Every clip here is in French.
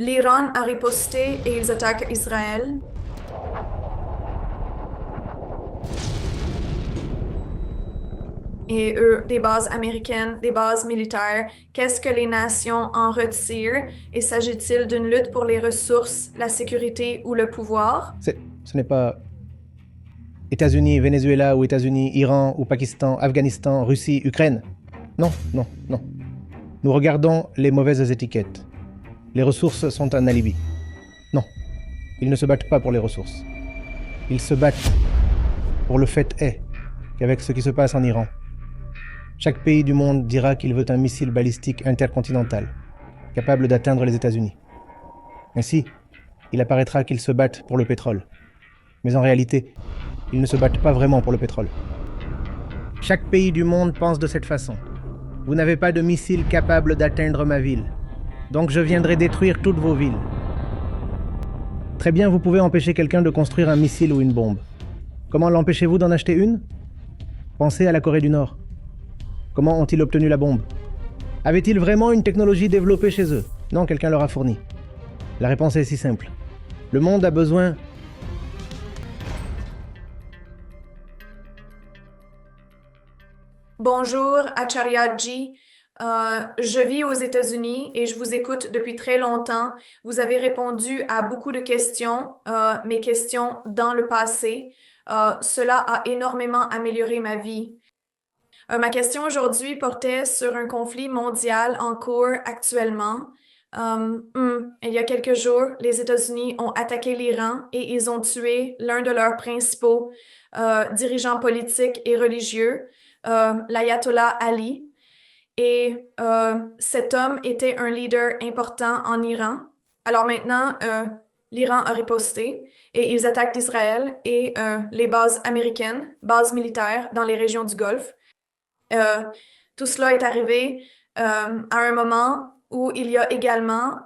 L'Iran a riposté et ils attaquent Israël. Et eux, des bases américaines, des bases militaires. Qu'est-ce que les nations en retirent? Et s'agit-il d'une lutte pour les ressources, la sécurité ou le pouvoir? Ce n'est pas États-Unis, Venezuela ou États-Unis, Iran ou Pakistan, Afghanistan, Russie, Ukraine. Non, non, non. Nous regardons les mauvaises étiquettes. Les ressources sont un alibi. Non, ils ne se battent pas pour les ressources. Ils se battent pour le fait est qu'avec ce qui se passe en Iran, chaque pays du monde dira qu'il veut un missile balistique intercontinental, capable d'atteindre les États-Unis. Ainsi, il apparaîtra qu'ils se battent pour le pétrole. Mais en réalité, ils ne se battent pas vraiment pour le pétrole. Chaque pays du monde pense de cette façon. Vous n'avez pas de missile capable d'atteindre ma ville. Donc je viendrai détruire toutes vos villes. Très bien, vous pouvez empêcher quelqu'un de construire un missile ou une bombe. Comment l'empêchez-vous d'en acheter une? Pensez à la Corée du Nord. Comment ont-ils obtenu la bombe? Avaient-ils vraiment une technologie développée chez eux? Non, quelqu'un leur a fourni. La réponse est si simple. Le monde a besoin... Bonjour, Acharya-ji. Je vis aux États-Unis et je vous écoute depuis très longtemps. Vous avez répondu à beaucoup de questions, mes questions dans le passé. Cela a énormément amélioré ma vie. Ma question aujourd'hui portait sur un conflit mondial en cours actuellement. Il y a quelques jours, les États-Unis ont attaqué l'Iran et ils ont tué l'un de leurs principaux dirigeants politiques et religieux, l'ayatollah Ali. Et cet homme était un leader important en Iran. Alors maintenant, l'Iran a riposté et ils attaquent Israël et les bases américaines, bases militaires dans les régions du Golfe. Euh, Tout cela est arrivé à un moment où il y a également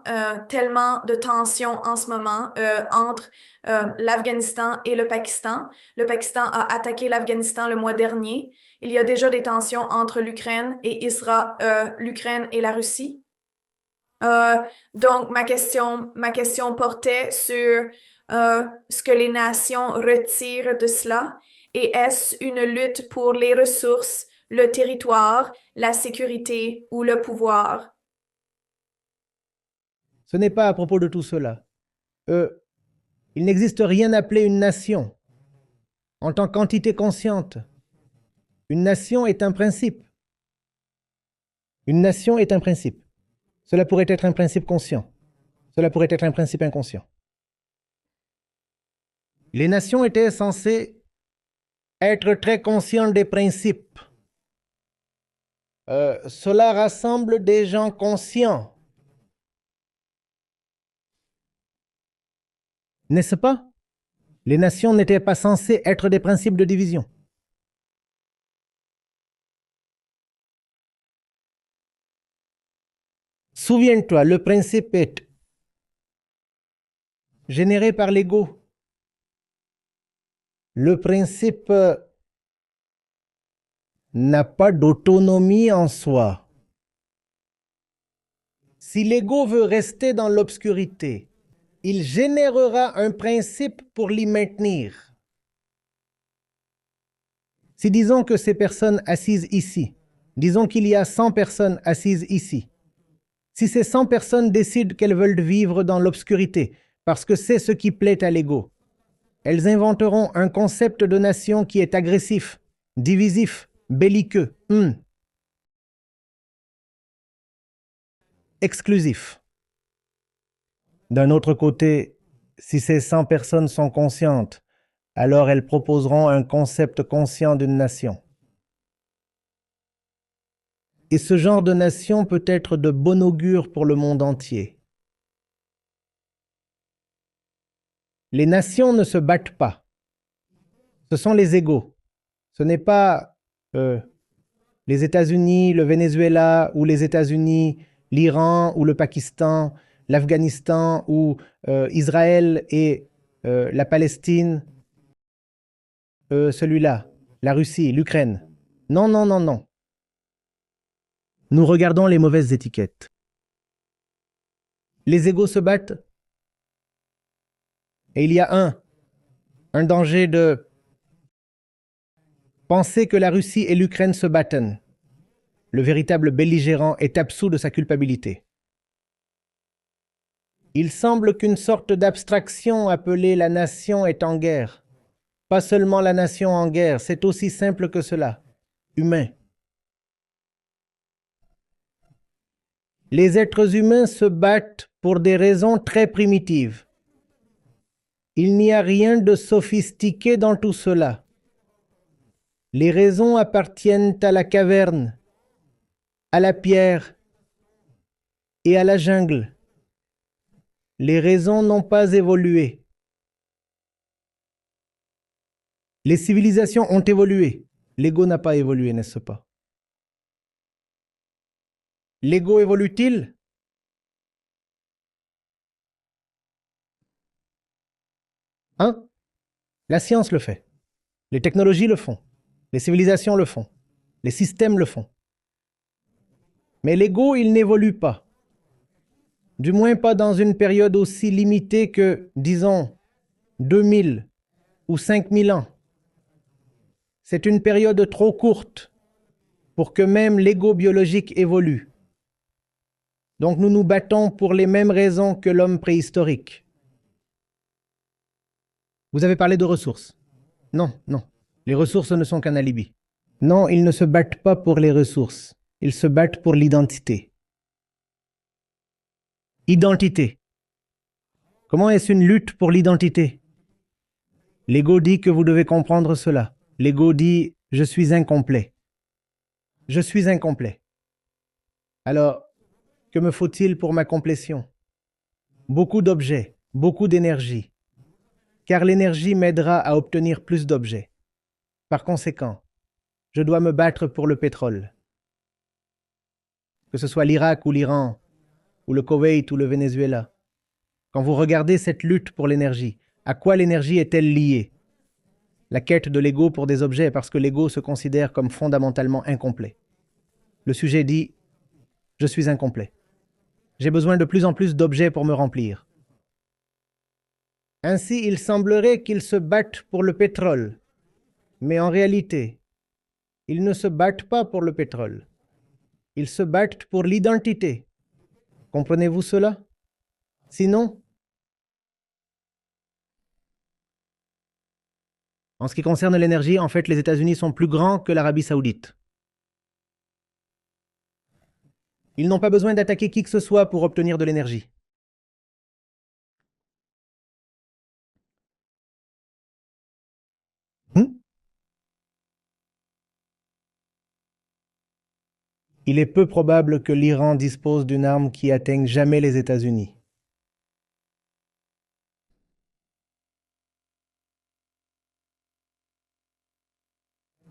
tellement de tensions en ce moment entre l'Afghanistan et le Pakistan. Le Pakistan a attaqué l'Afghanistan le mois dernier. Il y a déjà des tensions entre l'Ukraine et l'Ukraine et la Russie. Euh, donc, ma question portait sur ce que les nations retirent de cela et est-ce une lutte pour les ressources, le territoire, la sécurité ou le pouvoir? Ce n'est pas à propos de tout cela. Il n'existe rien appelé une nation. En tant qu'entité consciente, une nation est un principe. Une nation est un principe. Cela pourrait être un principe conscient. Cela pourrait être un principe inconscient. Les nations étaient censées être très conscientes des principes. Cela rassemble des gens conscients. N'est-ce pas? Les nations n'étaient pas censées être des principes de division. Souviens-toi, le principe est généré par l'ego. Le principe n'a pas d'autonomie en soi. Si l'ego veut rester dans l'obscurité, il générera un principe pour l'y maintenir. Si disons que ces personnes assises ici, disons qu'il y a 100 personnes assises ici, si ces 100 personnes décident qu'elles veulent vivre dans l'obscurité, parce que c'est ce qui plaît à l'ego, elles inventeront un concept de nation qui est agressif, divisif, belliqueux, exclusif. D'un autre côté, si ces 100 personnes sont conscientes, alors elles proposeront un concept conscient d'une nation. Et ce genre de nation peut être de bon augure pour le monde entier. Les nations ne se battent pas. Ce sont les égaux. Ce n'est pas les États-Unis, le Venezuela ou les États-Unis, l'Iran ou le Pakistan, l'Afghanistan ou Israël et la Palestine, celui-là, la Russie, l'Ukraine. Non, non, non, non. Nous regardons les mauvaises étiquettes. Les égos se battent. Et il y a un danger de penser que la Russie et l'Ukraine se battent. Le véritable belligérant est absous de sa culpabilité. Il semble qu'une sorte d'abstraction appelée la nation est en guerre. Pas seulement la nation en guerre, c'est aussi simple que cela, humain. Les êtres humains se battent pour des raisons très primitives. Il n'y a rien de sophistiqué dans tout cela. Les raisons appartiennent à la caverne, à la pierre et à la jungle. Les raisons n'ont pas évolué. Les civilisations ont évolué. L'ego n'a pas évolué, n'est-ce pas? L'ego évolue-t-il? Hein? La science le fait. Les technologies le font. Les civilisations le font. Les systèmes le font. Mais l'ego, il n'évolue pas. Du moins pas dans une période aussi limitée que, disons, 2000 ou 5000 ans. C'est une période trop courte pour que même l'ego biologique évolue. Donc nous nous battons pour les mêmes raisons que l'homme préhistorique. Vous avez parlé de ressources. Non, non. Les ressources ne sont qu'un alibi. Non, ils ne se battent pas pour les ressources. Ils se battent pour l'identité. Identité. Comment est-ce une lutte pour l'identité? L'ego dit que vous devez comprendre cela. L'ego dit « je suis incomplet ». Je suis incomplet. Alors, que me faut-il pour ma complétion? Beaucoup d'objets, beaucoup d'énergie. Car l'énergie m'aidera à obtenir plus d'objets. Par conséquent, je dois me battre pour le pétrole. Que ce soit l'Irak ou l'Iran, ou le Koweït ou le Venezuela. Quand vous regardez cette lutte pour l'énergie, à quoi l'énergie est-elle liée? La quête de l'ego pour des objets parce que l'ego se considère comme fondamentalement incomplet. Le sujet dit « je suis incomplet ». J'ai besoin de plus en plus d'objets pour me remplir. Ainsi, il semblerait qu'ils se battent pour le pétrole. Mais en réalité, ils ne se battent pas pour le pétrole. Ils se battent pour l'identité. Comprenez-vous cela? Sinon, en ce qui concerne l'énergie, en fait, les États-Unis sont plus grands que l'Arabie Saoudite. Ils n'ont pas besoin d'attaquer qui que ce soit pour obtenir de l'énergie. Il est peu probable que l'Iran dispose d'une arme qui atteigne jamais les États-Unis.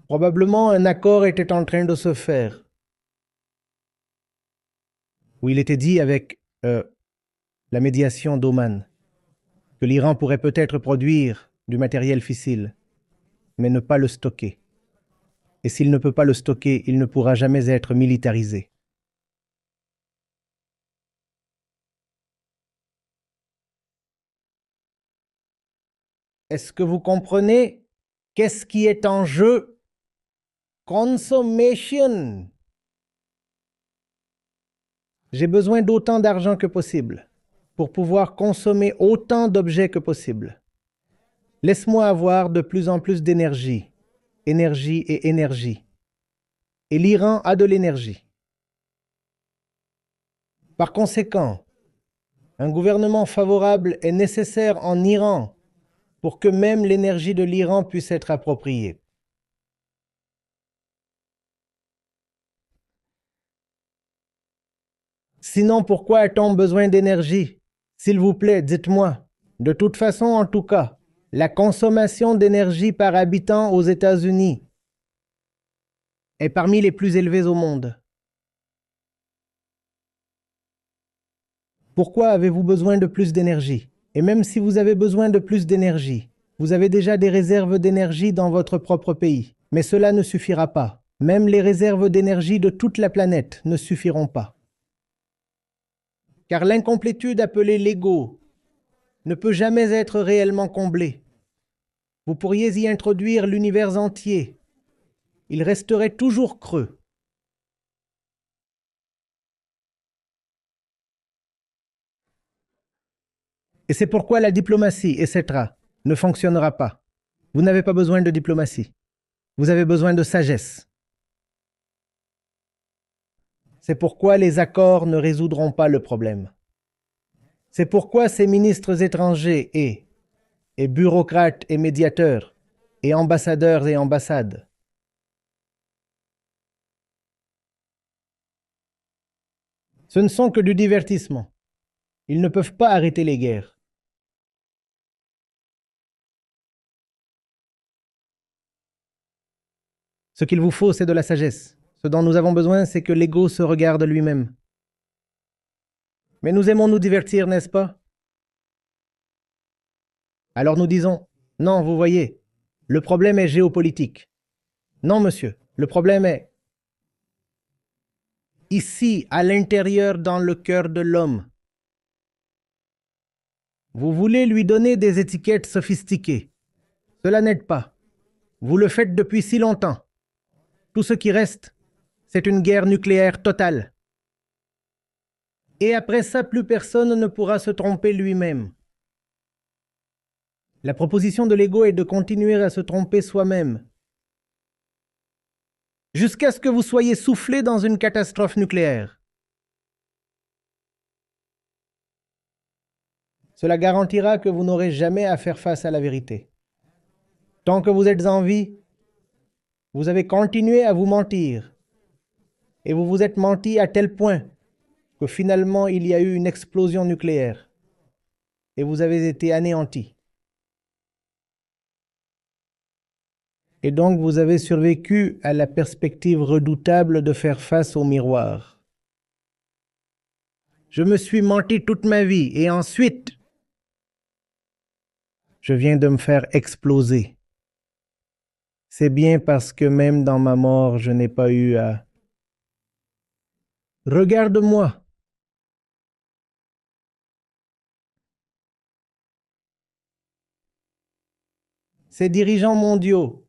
Probablement un accord était en train de se faire, où il était dit avec la médiation d'Oman que l'Iran pourrait peut-être produire du matériel fissile, mais ne pas le stocker. Et s'il ne peut pas le stocker, il ne pourra jamais être militarisé. Est-ce que vous comprenez qu'est-ce qui est en jeu? Consommation. J'ai besoin d'autant d'argent que possible pour pouvoir consommer autant d'objets que possible. Laisse-moi avoir de plus en plus d'énergie. Énergie et énergie. Et l'Iran a de l'énergie. Par conséquent, un gouvernement favorable est nécessaire en Iran pour que même l'énergie de l'Iran puisse être appropriée. Sinon, pourquoi a-t-on besoin d'énergie? S'il vous plaît, dites-moi. De toute façon, en tout cas, la consommation d'énergie par habitant aux États-Unis est parmi les plus élevées au monde. Pourquoi avez-vous besoin de plus d'énergie? Et même si vous avez besoin de plus d'énergie, vous avez déjà des réserves d'énergie dans votre propre pays. Mais cela ne suffira pas. Même les réserves d'énergie de toute la planète ne suffiront pas. car l'incomplétude appelée l'ego ne peut jamais être réellement comblée. Vous pourriez y introduire l'univers entier. Il resterait toujours creux. Et c'est pourquoi la diplomatie, etc., ne fonctionnera pas. Vous n'avez pas besoin de diplomatie. Vous avez besoin de sagesse. C'est pourquoi les accords ne résoudront pas le problème. C'est pourquoi ces ministres étrangers et bureaucrates et médiateurs, et ambassadeurs et ambassades, ce ne sont que du divertissement. Ils ne peuvent pas arrêter les guerres. Ce qu'il vous faut, c'est de la sagesse. Ce dont nous avons besoin, c'est que l'ego se regarde lui-même. Mais nous aimons nous divertir, n'est-ce pas? Alors nous disons, non, vous voyez, le problème est géopolitique. Non, monsieur, le problème est ici, à l'intérieur, dans le cœur de l'homme. Vous voulez lui donner des étiquettes sophistiquées. Cela n'aide pas. Vous le faites depuis si longtemps. Tout ce qui reste, c'est une guerre nucléaire totale. Et après ça, plus personne ne pourra se tromper lui-même. La proposition de l'ego est de continuer à se tromper soi-même, jusqu'à ce que vous soyez soufflé dans une catastrophe nucléaire. Cela garantira que vous n'aurez jamais à faire face à la vérité. Tant que vous êtes en vie, vous avez continué à vous mentir. Et vous vous êtes menti à tel point que finalement il y a eu une explosion nucléaire. Et vous avez été anéanti. Et donc vous avez survécu à la perspective redoutable de faire face au miroir. Je me suis menti toute ma vie et ensuite, je viens de me faire exploser. C'est bien parce que même dans ma mort, je n'ai pas eu à... Regarde-moi. Ces dirigeants mondiaux,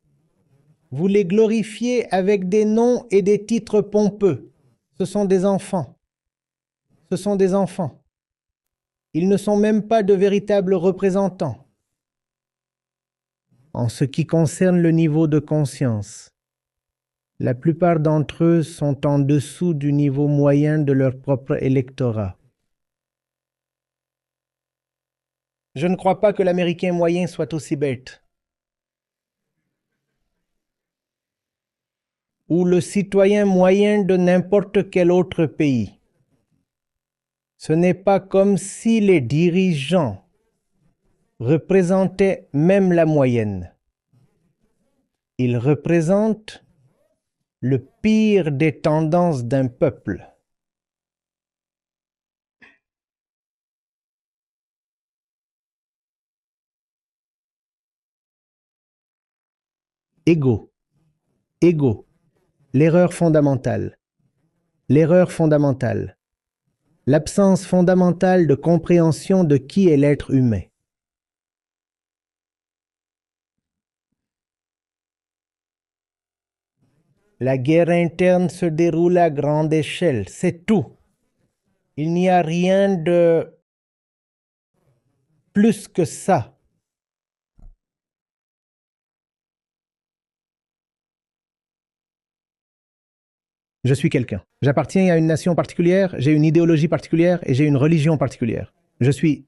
vous les glorifiez avec des noms et des titres pompeux. Ce sont des enfants. Ce sont des enfants. Ils ne sont même pas de véritables représentants. En ce qui concerne le niveau de conscience, la plupart d'entre eux sont en dessous du niveau moyen de leur propre électorat. Je ne crois pas que l'Américain moyen soit aussi bête. Ou le citoyen moyen de n'importe quel autre pays. Ce n'est pas comme si les dirigeants représentaient même la moyenne. Ils représentent le pire des tendances d'un peuple. Ego. Ego. L'erreur fondamentale. L'erreur fondamentale. L'absence fondamentale de compréhension de qui est l'être humain. La guerre interne se déroule à grande échelle, c'est tout. Il n'y a rien de plus que ça. Je suis quelqu'un. J'appartiens à une nation particulière, j'ai une idéologie particulière et j'ai une religion particulière. Je suis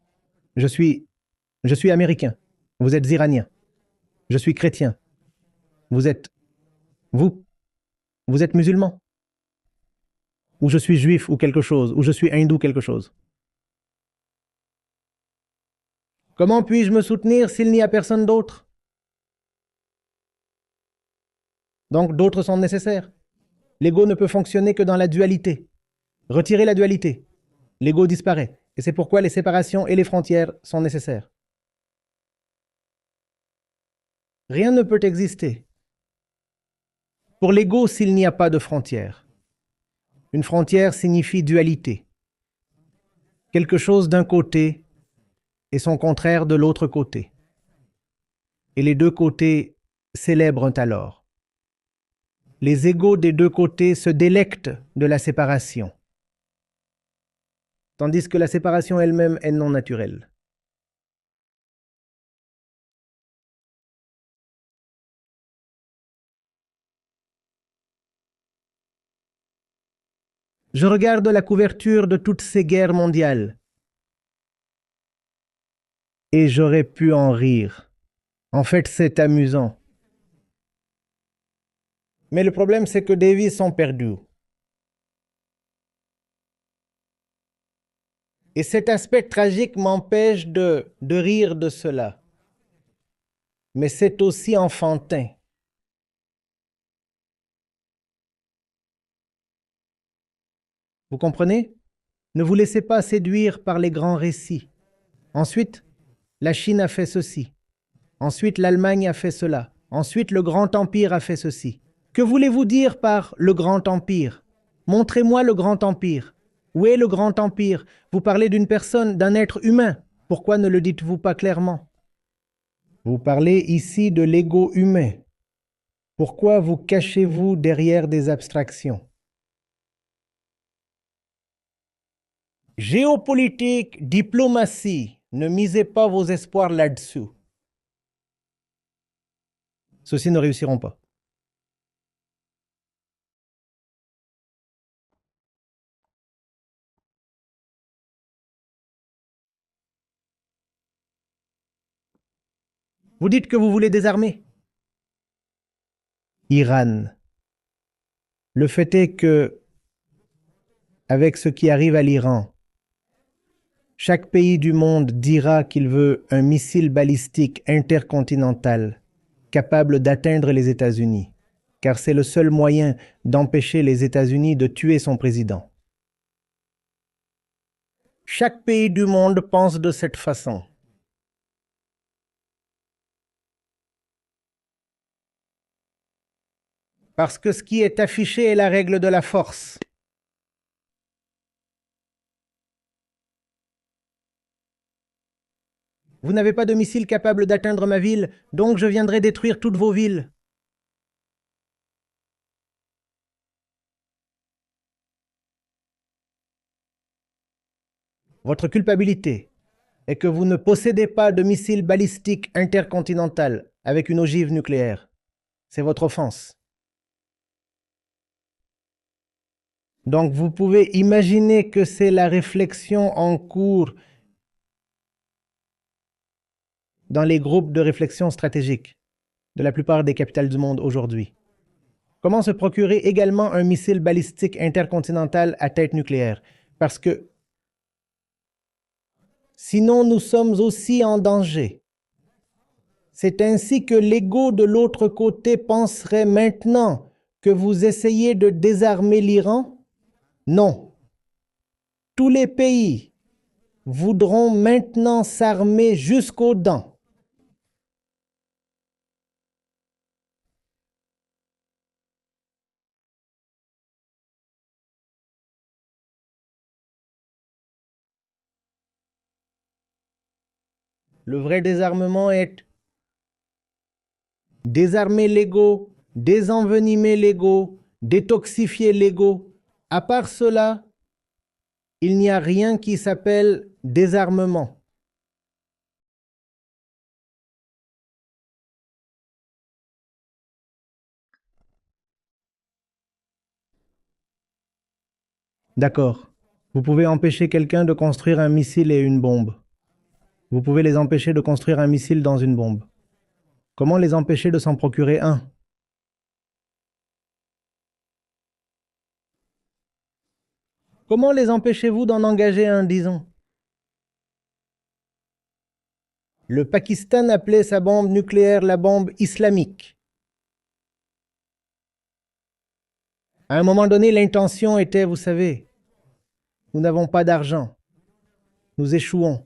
américain. Vous êtes iranien. Je suis chrétien. Vous êtes musulman. Ou je suis juif ou quelque chose, ou je suis hindou quelque chose. Comment puis-je me soutenir s'il n'y a personne d'autre? Donc d'autres sont nécessaires. L'ego ne peut fonctionner que dans la dualité. Retirez la dualité. L'ego disparaît. Et c'est pourquoi les séparations et les frontières sont nécessaires. Rien ne peut exister pour l'ego s'il n'y a pas de frontière. Une frontière signifie dualité. quelque chose d'un côté et son contraire de l'autre côté. Et les deux côtés célèbrent alors. Les égaux des deux côtés se délectent de la séparation, tandis que la séparation elle-même est non naturelle. Je regarde la couverture de toutes ces guerres mondiales et j'aurais pu en rire. En fait, c'est amusant. Mais le problème, c'est que des vies sont perdues. Et cet aspect tragique m'empêche de rire de cela. Mais c'est aussi enfantin. Vous comprenez? Ne vous laissez pas séduire par les grands récits. Ensuite, la Chine a fait ceci. Ensuite, l'Allemagne a fait cela. Ensuite, le Grand Empire a fait ceci. Que voulez-vous dire par le Grand Empire? Montrez-moi le Grand Empire. Où est le Grand Empire? Vous parlez d'une personne, d'un être humain. Pourquoi ne le dites-vous pas clairement? Vous parlez ici de l'ego humain. Pourquoi vous cachez-vous derrière des abstractions? Géopolitique, diplomatie, ne misez pas vos espoirs là-dessous. Ceux-ci ne réussiront pas. Vous dites que vous voulez désarmer. Iran. Le fait est que, avec ce qui arrive à l'Iran, chaque pays du monde dira qu'il veut un missile balistique intercontinental capable d'atteindre les États-Unis, car c'est le seul moyen d'empêcher les États-Unis de tuer son président. Chaque pays du monde pense de cette façon. Parce que ce qui est affiché est la règle de la force. Vous n'avez pas de missile capable d'atteindre ma ville, donc je viendrai détruire toutes vos villes. Votre culpabilité est que vous ne possédez pas de missile balistique intercontinental avec une ogive nucléaire. C'est votre offense. Donc vous pouvez imaginer que c'est la réflexion en cours dans les groupes de réflexion stratégique de la plupart des capitales du monde aujourd'hui. Comment se procurer également un missile balistique intercontinental à tête nucléaire? Parce que sinon nous sommes aussi en danger. C'est ainsi que l'ego de l'autre côté penserait maintenant que vous essayez de désarmer l'Iran? Non. Tous les pays voudront maintenant s'armer jusqu'aux dents. Le vrai désarmement est désarmer l'ego, désenvenimer l'ego, détoxifier l'ego. À part cela, il n'y a rien qui s'appelle désarmement. D'accord. Vous pouvez empêcher quelqu'un de construire un missile et une bombe. Vous pouvez les empêcher de construire un missile dans une bombe. Comment les empêcher de s'en procurer un? Comment les empêchez-vous d'en engager un, disons? Le Pakistan appelait sa bombe nucléaire la bombe islamique. À un moment donné, l'intention était, vous savez, nous n'avons pas d'argent, nous échouons.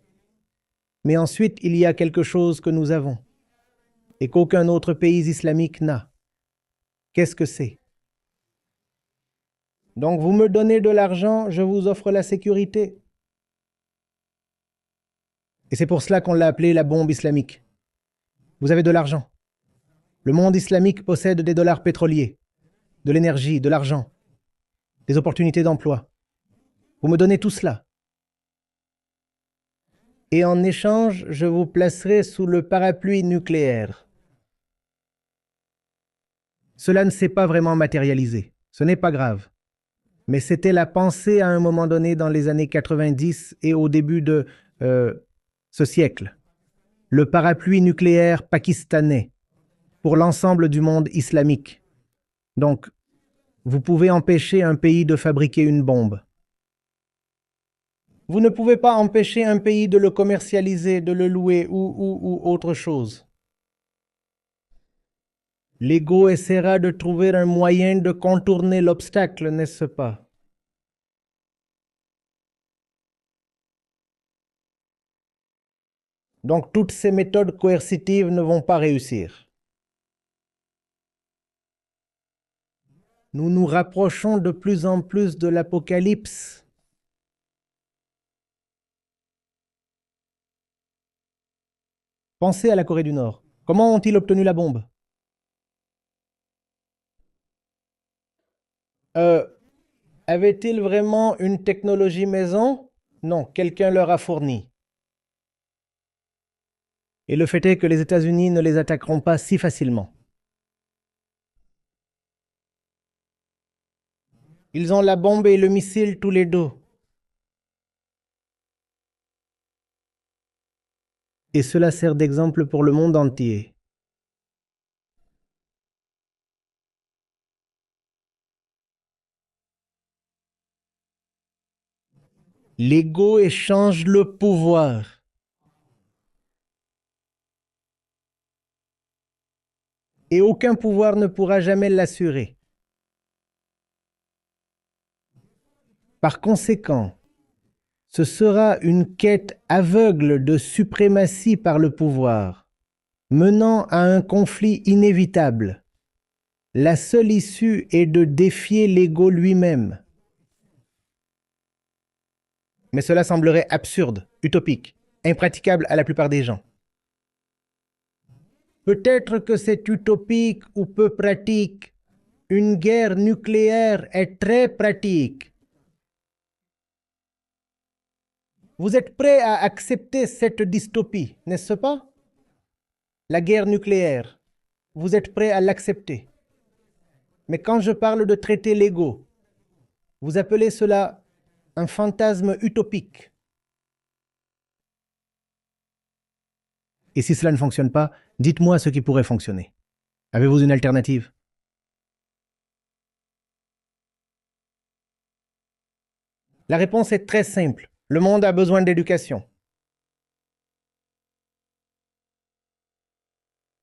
Mais ensuite, il y a quelque chose que nous avons et qu'aucun autre pays islamique n'a. Qu'est-ce que c'est? Donc vous me donnez de l'argent, je vous offre la sécurité. Et c'est pour cela qu'on l'a appelée la bombe islamique. Vous avez de l'argent. Le monde islamique possède des dollars pétroliers, de l'énergie, de l'argent, des opportunités d'emploi. Vous me donnez tout cela. Et en échange, je vous placerai sous le parapluie nucléaire. Cela ne s'est pas vraiment matérialisé. Ce n'est pas grave. Mais c'était la pensée à un moment donné dans les années 90 et au début de ce siècle. Le parapluie nucléaire pakistanais pour l'ensemble du monde islamique. Donc, vous pouvez empêcher un pays de fabriquer une bombe. Vous ne pouvez pas empêcher un pays de le commercialiser, de le louer ou autre chose. L'ego essaiera de trouver un moyen de contourner l'obstacle, n'est-ce pas? Donc toutes ces méthodes coercitives ne vont pas réussir. Nous nous rapprochons de plus en plus de l'apocalypse. Pensez à la Corée du Nord. Comment ont-ils obtenu la bombe? Avaient-ils vraiment une technologie maison? Non, quelqu'un leur a fourni. Et le fait est que les États-Unis ne les attaqueront pas si facilement. Ils ont la bombe et le missile tous les deux. Et cela sert d'exemple pour le monde entier. L'ego échange le pouvoir. Et aucun pouvoir ne pourra jamais l'assurer. Par conséquent, ce sera une quête aveugle de suprématie par le pouvoir, menant à un conflit inévitable. La seule issue est de défier l'ego lui-même. Mais cela semblerait absurde, utopique, impraticable à la plupart des gens. Peut-être que c'est utopique ou peu pratique. Une guerre nucléaire est très pratique. Vous êtes prêts à accepter cette dystopie, n'est-ce pas? La guerre nucléaire, vous êtes prêts à l'accepter. Mais quand je parle de traiter l'ego, vous appelez cela un fantasme utopique. Et si cela ne fonctionne pas, dites-moi ce qui pourrait fonctionner. Avez-vous une alternative? La réponse est très simple. Le monde a besoin d'éducation.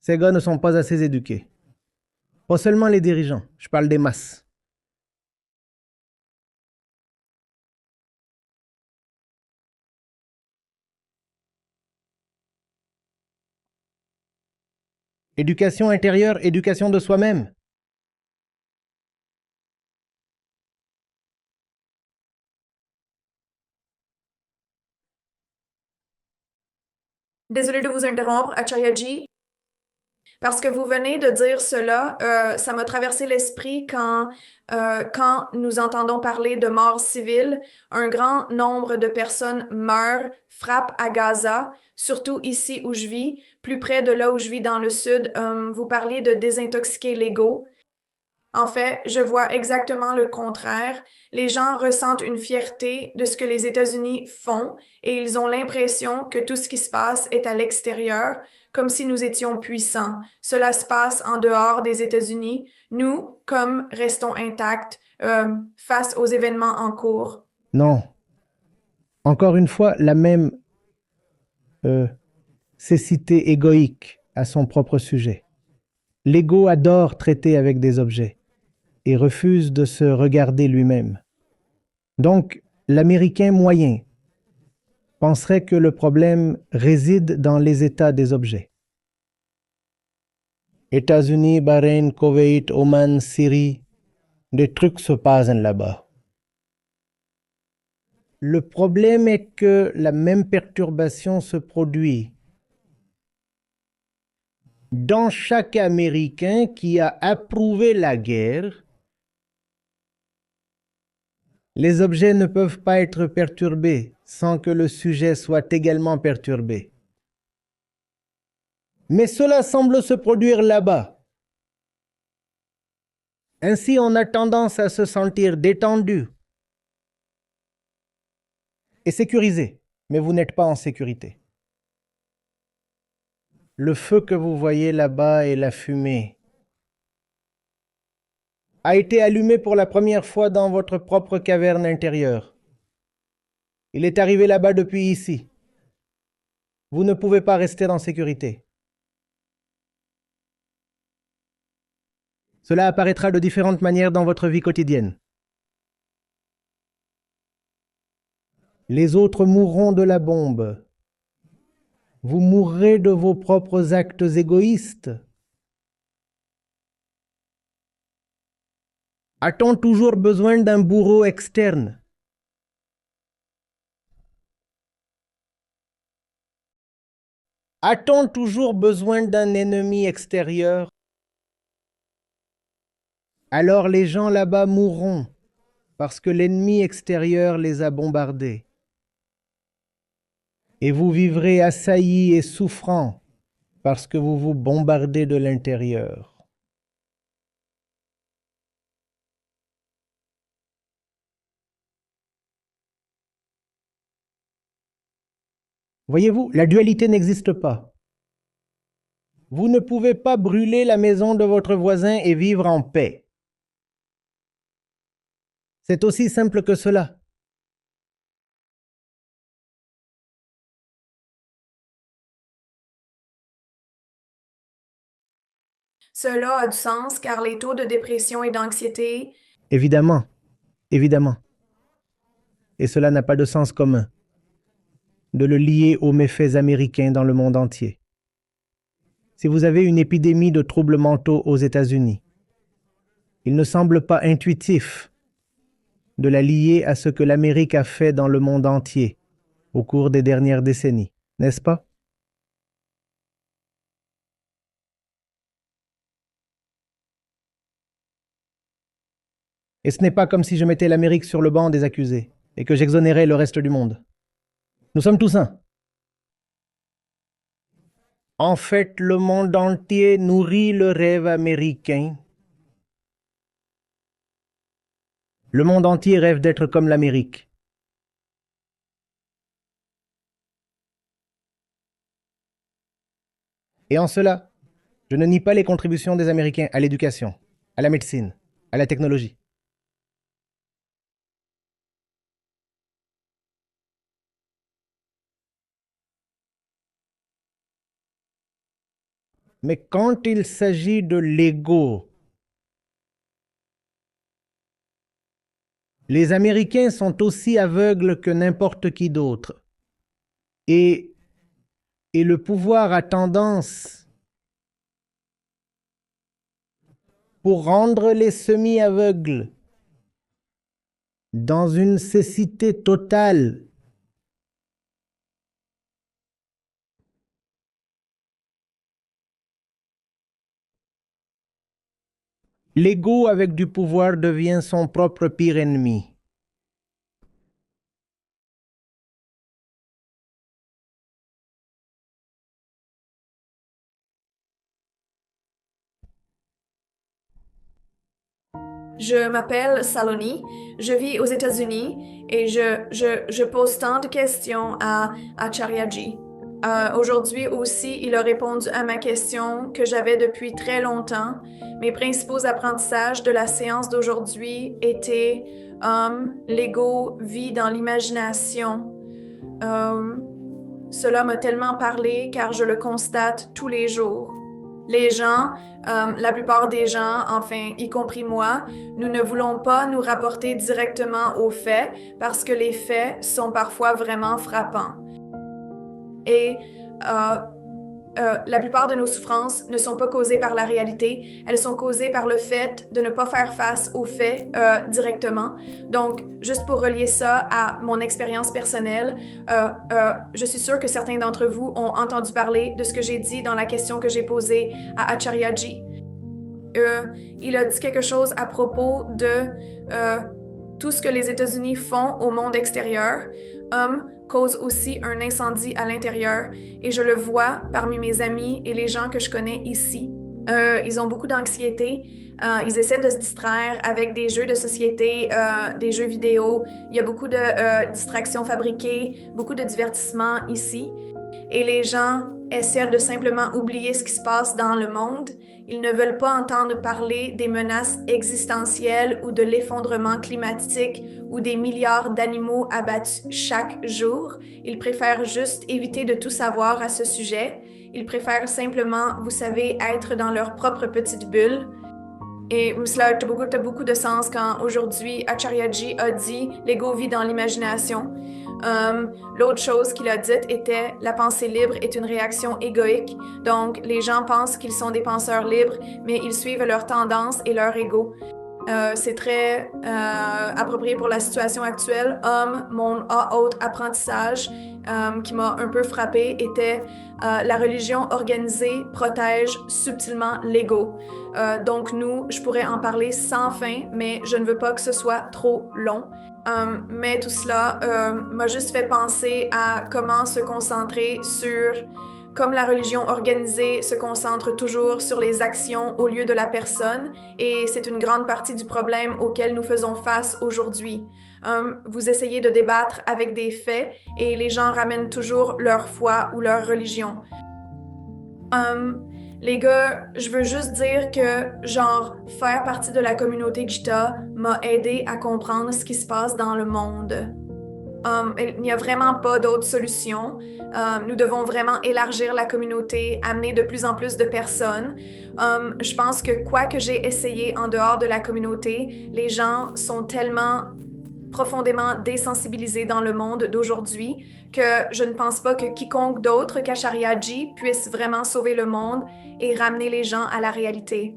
Ces gars ne sont pas assez éduqués. Pas seulement les dirigeants, je parle des masses. Éducation intérieure, éducation de soi-même. Désolée de vous interrompre, Acharyaji, parce que vous venez de dire cela, ça m'a traversé l'esprit quand nous entendons parler de mort civile. Un grand nombre de personnes meurent, frappent à Gaza, surtout ici où je vis, plus près de là où je vis dans le sud. Vous parliez de désintoxiquer l'ego. En fait, je vois exactement le contraire. Les gens ressentent une fierté de ce que les États-Unis font et ils ont l'impression que tout ce qui se passe est à l'extérieur, comme si nous étions puissants. Cela se passe en dehors des États-Unis. Nous, comme restons intacts face aux événements en cours. Non. Encore une fois, la même cécité égoïque à son propre sujet. L'ego adore traiter avec des objets et refuse de se regarder lui-même. Donc, l'Américain moyen penserait que le problème réside dans les états des objets. États-Unis, Bahreïn, Koweït, Oman, Syrie, des trucs se passent là-bas. Le problème est que la même perturbation se produit dans chaque Américain qui a approuvé la guerre. Les objets ne peuvent pas être perturbés sans que le sujet soit également perturbé. Mais cela semble se produire là-bas. Ainsi, on a tendance à se sentir détendu et sécurisé, mais vous n'êtes pas en sécurité. Le feu que vous voyez là-bas et la fumée a été allumé pour la première fois dans votre propre caverne intérieure. Il est arrivé là-bas depuis ici. Vous ne pouvez pas rester en sécurité. Cela apparaîtra de différentes manières dans votre vie quotidienne. Les autres mourront de la bombe. Vous mourrez de vos propres actes égoïstes. A-t-on toujours besoin d'un bourreau externe? A-t-on toujours besoin d'un ennemi extérieur? Alors les gens là-bas mourront parce que l'ennemi extérieur les a bombardés. Et vous vivrez assaillis et souffrants parce que vous vous bombardez de l'intérieur. Voyez-vous, la dualité n'existe pas. Vous ne pouvez pas brûler la maison de votre voisin et vivre en paix. C'est aussi simple que cela. Cela a du sens car les taux de dépression et d'anxiété, Évidemment, évidemment. Et cela n'a pas de sens commun de le lier aux méfaits américains dans le monde entier. Si vous avez une épidémie de troubles mentaux aux États-Unis, il ne semble pas intuitif de la lier à ce que l'Amérique a fait dans le monde entier au cours des dernières décennies, n'est-ce pas? Et ce n'est pas comme si je mettais l'Amérique sur le banc des accusés et que j'exonérais le reste du monde. Nous sommes tous un. En fait, le monde entier nourrit le rêve américain. Le monde entier rêve d'être comme l'Amérique. Et en cela, je ne nie pas les contributions des Américains à l'éducation, à la médecine, à la technologie. Mais quand il s'agit de l'ego, les Américains sont aussi aveugles que n'importe qui d'autre. Et le pouvoir a tendance, pour rendre les semi-aveugles dans une cécité totale, l'ego avec du pouvoir devient son propre pire ennemi. je m'appelle Saloni, je vis aux États-Unis et je pose tant de questions à Acharyaji. Aujourd'hui aussi, il a répondu à ma question que j'avais depuis très longtemps. Mes principaux apprentissages de la séance d'aujourd'hui étaient l'ego vit dans l'imagination. Cela m'a tellement parlé car je le constate tous les jours. Les gens, la plupart des gens, enfin, y compris moi, nous ne voulons pas nous rapporter directement aux faits parce que les faits sont parfois vraiment frappants. Et la plupart de nos souffrances ne sont pas causées par la réalité, elles sont causées par le fait de ne pas faire face aux faits directement. Donc, juste pour relier ça à mon expérience personnelle, je suis sûre que certains d'entre vous ont entendu parler de ce que j'ai dit dans la question que j'ai posée à Acharyaji. Il a dit quelque chose à propos de tout ce que les États-Unis font au monde extérieur cause aussi un incendie à l'intérieur et je le vois parmi mes amis et les gens que je connais ici. Ils ont beaucoup d'anxiété. Ils essaient de se distraire avec des jeux de société, des jeux vidéo. Il y a beaucoup de distractions fabriquées, beaucoup de divertissements ici. Et les gens essaient de simplement oublier ce qui se passe dans le monde. Ils ne veulent pas entendre parler des menaces existentielles ou de l'effondrement climatique ou des milliards d'animaux abattus chaque jour. Ils préfèrent juste éviter de tout savoir à ce sujet. Ils préfèrent simplement, vous savez, être dans leur propre petite bulle. Et cela a beaucoup de sens quand aujourd'hui Acharyaji a dit « l'ego vit dans l'imagination ». L'autre chose qu'il a dite était « la pensée libre est une réaction égoïque ». Donc, les gens pensent qu'ils sont des penseurs libres, mais ils suivent leur tendance et leur ego. C'est très approprié pour la situation actuelle. Mon autre apprentissage qui m'a un peu frappé était la religion organisée protège subtilement l'ego. Donc je pourrais en parler sans fin, mais je ne veux pas que ce soit trop long. Mais tout cela m'a juste fait penser à comment se concentrer sur, comme la religion organisée se concentre toujours sur les actions au lieu de la personne, et c'est une grande partie du problème auquel nous faisons face aujourd'hui. Vous essayez de débattre avec des faits et les gens ramènent toujours leur foi ou leur religion. Les gars, je veux juste dire que, faire partie de la communauté Gita m'a aidé à comprendre ce qui se passe dans le monde. Il n'y a vraiment pas d'autre solution. Nous devons vraiment élargir la communauté, amener de plus en plus de personnes. Je pense que quoi que j'ai essayé en dehors de la communauté, les gens sont tellement profondément désensibilisés dans le monde d'aujourd'hui que je ne pense pas que quiconque d'autre qu'Acharyaji puisse vraiment sauver le monde et ramener les gens à la réalité.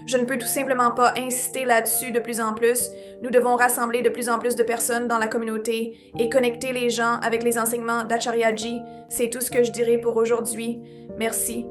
Je ne peux tout simplement pas insister là-dessus de plus en plus. Nous devons rassembler de plus en plus de personnes dans la communauté et connecter les gens avec les enseignements d'Acharyaji. C'est tout ce que je dirais pour aujourd'hui. Merci.